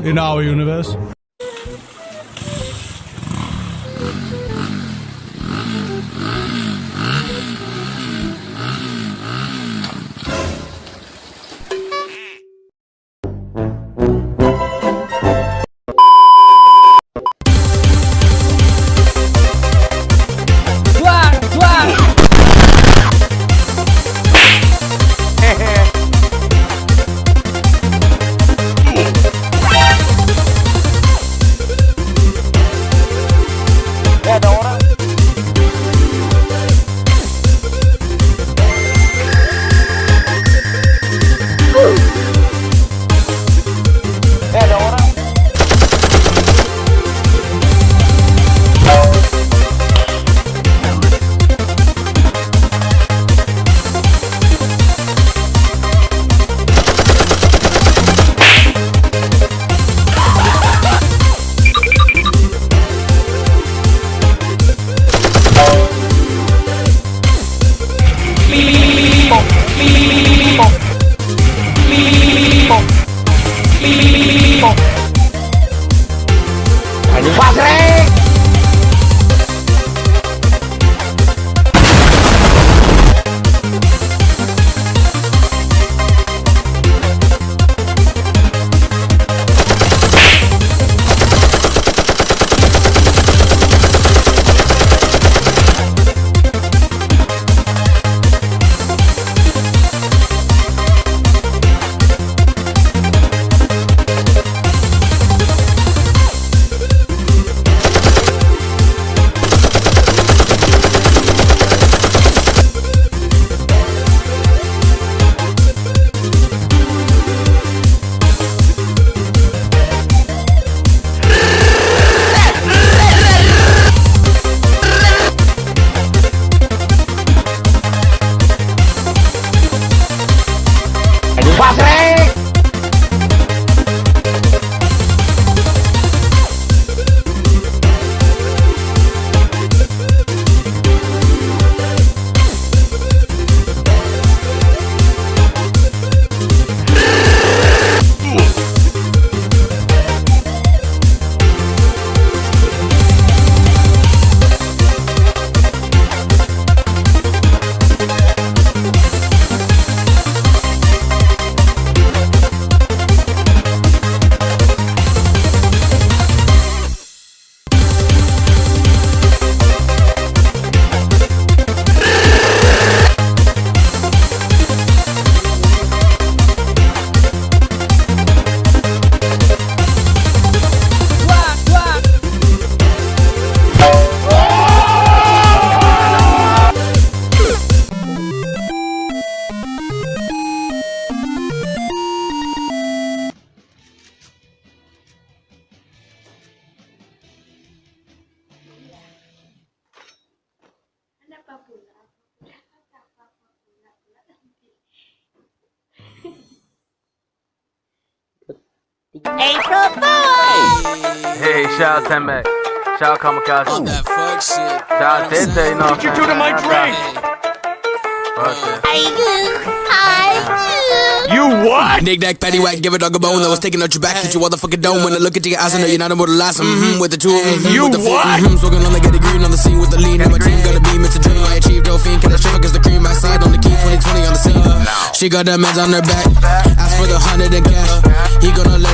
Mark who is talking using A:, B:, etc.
A: in our universe.
B: April Fool!
C: Hey, shout out Tembe. Shout out Kamikaze.
D: On that fuck shit.
C: Shout out Tete, you know.
A: What you do to my drink? You what?
D: Nick Nack, Patty Whack, give a dog a bone. I was taking out your back, hit your motherfucking dome. When I look at your eyes, I know you're not immortalized. With the two,
A: You
D: with the four,
A: what?
D: smoking on the get green on the scene with the lean. And my team gonna be Mr. Dream. I achieved Dolphin, can I shiver cause the cream outside on the key 2020 on the scene. She got that meds on her back. Ask for the 100 in cash. He gonna let it.